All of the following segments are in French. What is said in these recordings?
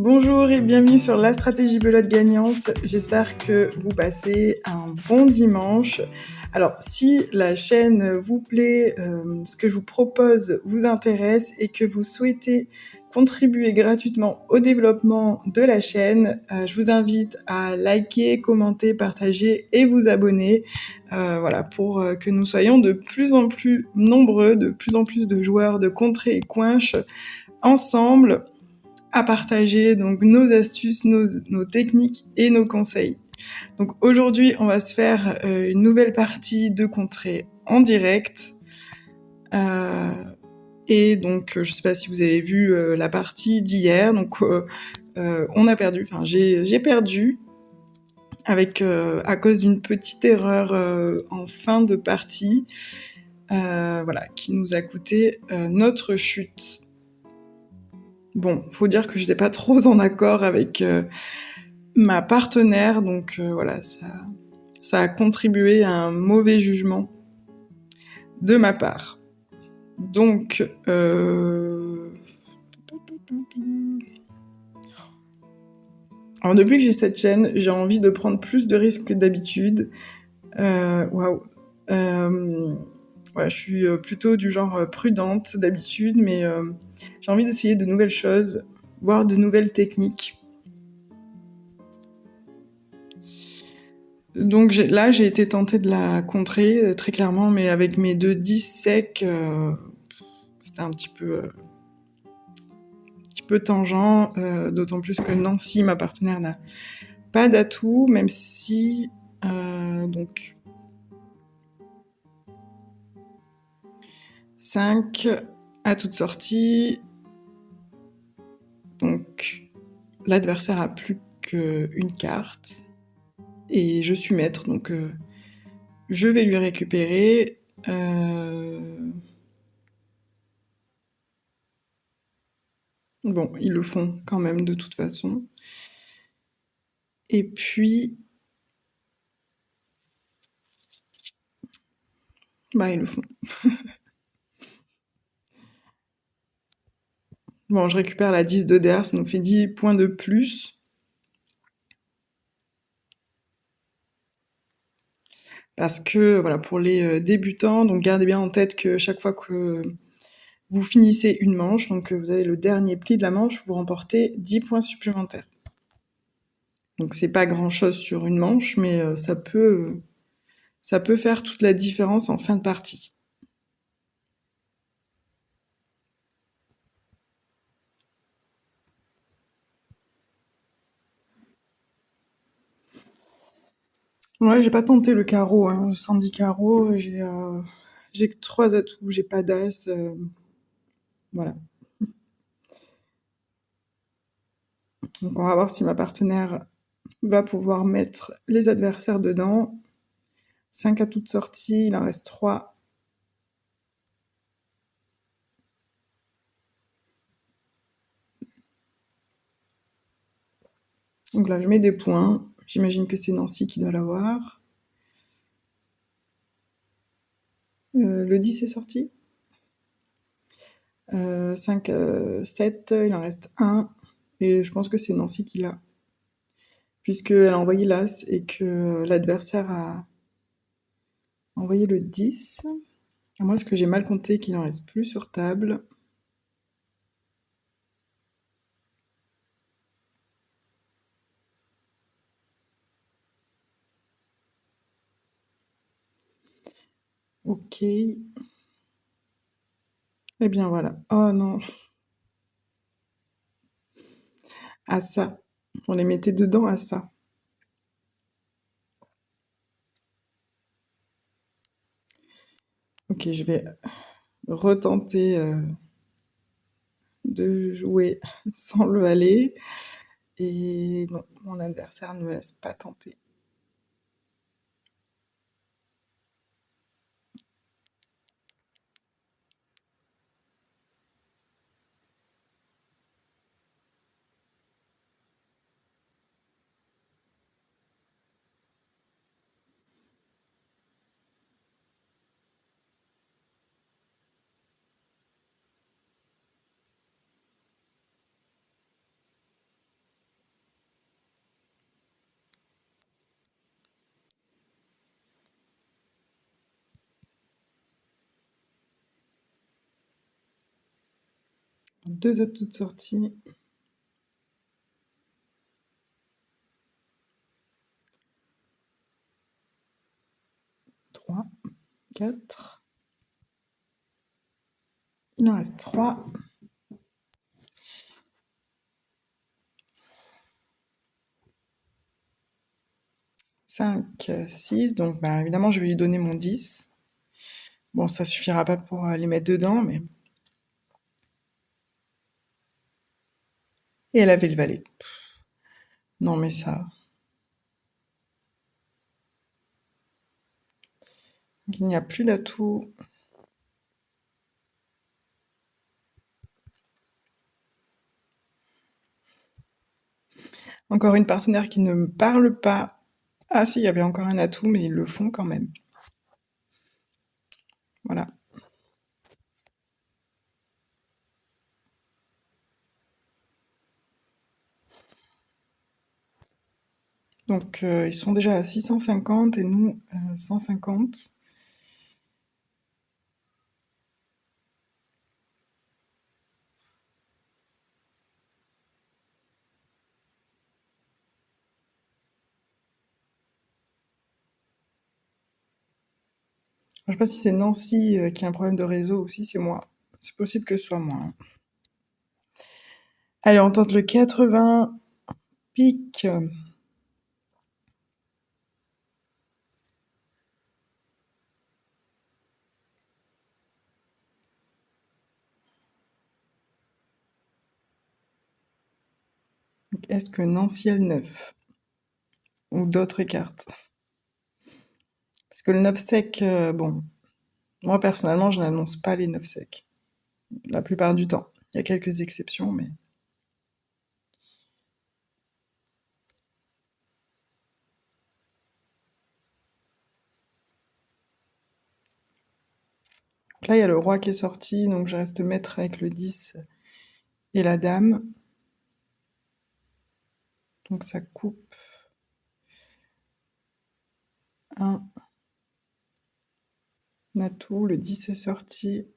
Bonjour et bienvenue sur la stratégie belote gagnante. J'espère que vous passez un bon dimanche. Alors, si la chaîne vous plaît, ce que je vous propose vous intéresse et que vous souhaitez contribuer gratuitement au développement de la chaîne, je vous invite à liker, commenter, partager et vous abonner. Voilà, pour que nous soyons de plus en plus nombreux, de plus en plus de joueurs de contrées et coinches ensemble à partager donc nos astuces, nos techniques et nos conseils. Donc aujourd'hui, on va se faire une nouvelle partie de contrée en direct. Et donc, je sais pas si vous avez vu la partie d'hier. Donc, on a perdu. Enfin, j'ai perdu avec à cause d'une petite erreur en fin de partie, voilà, qui nous a coûté notre chute. Bon, faut dire que j'étais pas trop en accord avec ma partenaire, donc voilà, ça a contribué à un mauvais jugement de ma part. Donc, alors depuis que j'ai cette chaîne, j'ai envie de prendre plus de risques que d'habitude. Waouh. Ouais, je suis plutôt du genre prudente d'habitude, mais j'ai envie d'essayer de nouvelles choses, voire de nouvelles techniques. Donc là, j'ai été tentée de la contrer, très clairement, mais avec mes 2 10 secs, c'était un petit peu tangent, d'autant plus que Nancy, ma partenaire, n'a pas d'atout, même si... donc 5 à toute sortie. Donc l'adversaire a plus qu'une carte. Et je suis maître, donc je vais lui récupérer. Bon, ils le font quand même de toute façon. Et puis... bah, ils le font. Bon, je récupère la 10 de derrière, ça nous fait 10 points de plus. Parce que, voilà, pour les débutants, donc gardez bien en tête que chaque fois que vous finissez une manche, donc vous avez le dernier pli de la manche, vous remportez 10 points supplémentaires. Donc c'est pas grand-chose sur une manche, mais ça peut faire toute la différence en fin de partie. Ouais, j'ai pas tenté le carreau, hein. Sans 10 carreaux, j'ai que 3 atouts, j'ai pas d'as, voilà. Donc on va voir si ma partenaire va pouvoir mettre les adversaires dedans. 5 à toute sortie, il en reste 3. Donc là, je mets des points. J'imagine que c'est Nancy qui doit l'avoir. Le 10 est sorti. 5, 7, il en reste 1. Et je pense que c'est Nancy qui l'a. Puisqu'elle a envoyé l'As et que l'adversaire a envoyé le 10. À moins que j'ai mal compté qu'il n'en reste plus sur table. Ok. Eh bien voilà. Oh non. À ça. On les mettait dedans à ça. Ok, je vais retenter de jouer sans le valet. Et non, mon adversaire ne me laisse pas tenter. 2 atouts de sortie. 3, 4. Il en reste 3. 5, 6. Donc, bah, évidemment, je vais lui donner mon 10. Bon, ça suffira pas pour les mettre dedans, mais... Et elle avait le valet. Non, mais ça... Il n'y a plus d'atout. Encore une partenaire qui ne me parle pas. Ah si, il y avait encore un atout, mais ils le font quand même. Voilà. Donc ils sont déjà à 650 et nous 150. Je sais pas si c'est Nancy qui a un problème de réseau ou si c'est moi. C'est possible que ce soit moi, hein. Allez, on tente le 80 pique. Est-ce que Nancy a le 9 ou d'autres cartes? Parce que le 9 sec, bon, moi personnellement, je n'annonce pas les 9 secs. La plupart du temps. Il y a quelques exceptions, mais... Là, il y a le roi qui est sorti, donc je reste maître avec le 10 et la dame. Donc ça coupe. 1 atout, le 10 est sorti.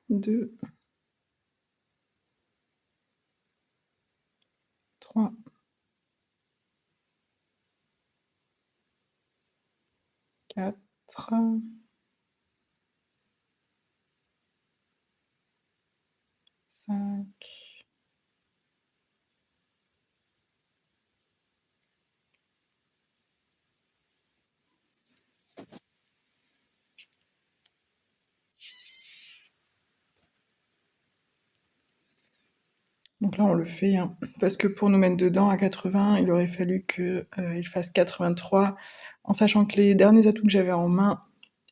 2, 3, 4, 5. Donc là, on le fait, hein, parce que pour nous mettre dedans à 80, il aurait fallu qu'il fasse 83, en sachant que les derniers atouts que j'avais en main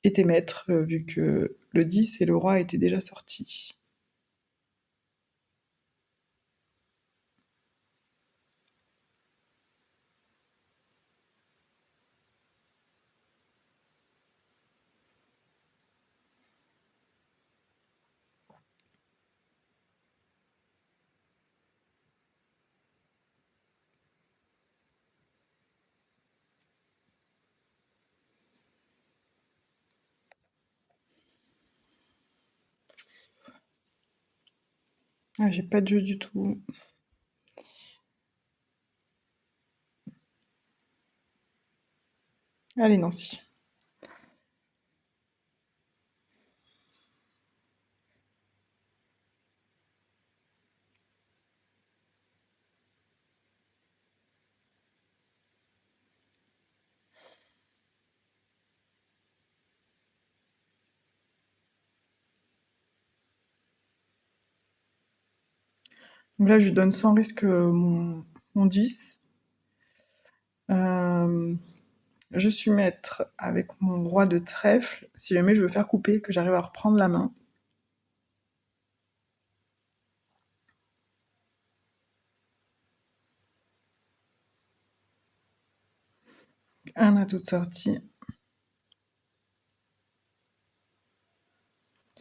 étaient maîtres, vu que le 10 et le roi étaient déjà sortis. Ah, j'ai pas de jeu du tout. Allez, Nancy. Donc là, je lui donne sans risque mon 10. Je suis maître avec mon roi de trèfle, si jamais je veux faire couper, que j'arrive à reprendre la main. Un atout de sortie.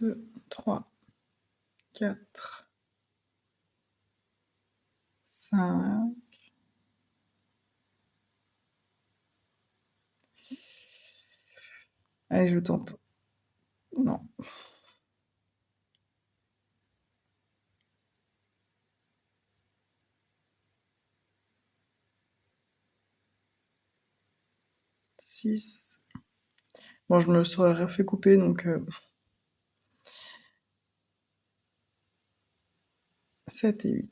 2, 3, 4, 5, Allez, je tente. Non. 6. Bon, je me serais refait couper, donc 7 et 8.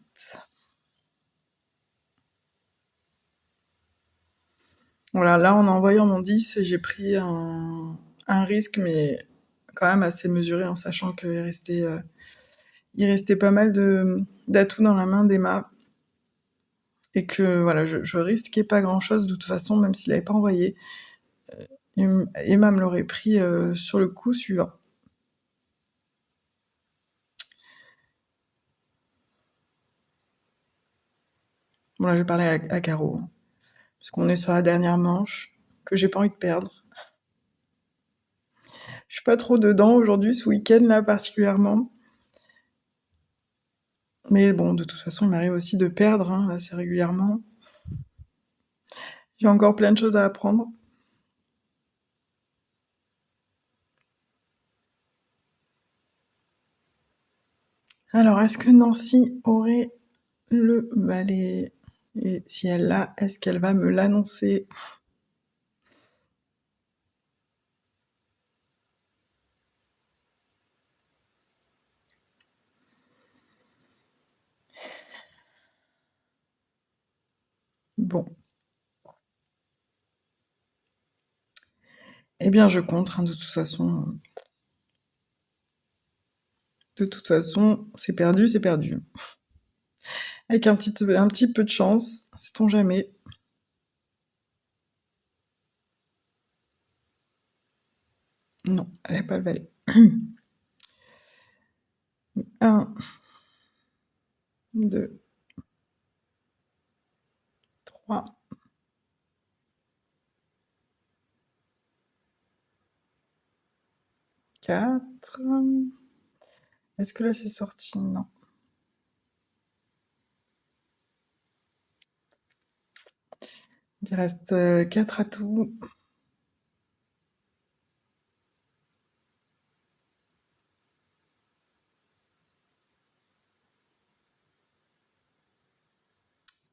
Voilà, là, en envoyant mon 10, j'ai pris un risque, mais quand même assez mesuré, en sachant il restait pas mal d'atouts dans la main d'Emma. Et que voilà, je risquais pas grand-chose de toute façon, même s'il n'avait pas envoyé. Emma me l'aurait pris sur le coup suivant. Bon, là, je vais parler à Caro, puisqu'on est sur la dernière manche, que j'ai pas envie de perdre. Je suis pas trop dedans aujourd'hui, ce week-end là particulièrement. Mais bon, de toute façon, il m'arrive aussi de perdre assez régulièrement. J'ai encore plein de choses à apprendre. Alors, est-ce que Nancy aurait le balai? Et si elle l'a, est-ce qu'elle va me l'annoncer? Bon. Eh bien, je compte, de toute façon. De toute façon, c'est perdu, c'est perdu. Avec un petit peu de chance, sait-on jamais. Non, elle n'a pas le valet. 1, 2, 3, 4. Est-ce que là c'est sorti? Non. Il reste 4 atouts.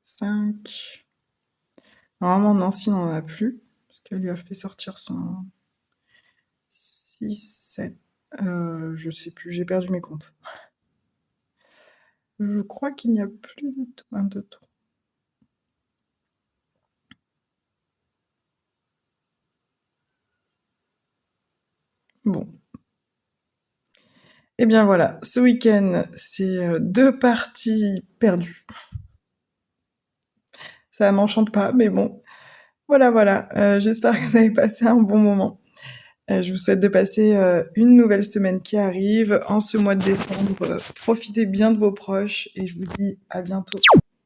5. Normalement, Nancy n'en a plus, parce qu'elle lui a fait sortir son 6, 7. Je sais plus, j'ai perdu mes comptes. Je crois qu'il n'y a plus de tout. 1, 2, 3. Bon. Eh bien voilà, ce week-end, c'est 2 parties perdues. Ça m'enchante pas, mais bon. Voilà, voilà. J'espère que vous avez passé un bon moment. Je vous souhaite de passer une nouvelle semaine qui arrive en ce mois de décembre. Profitez bien de vos proches et je vous dis à bientôt.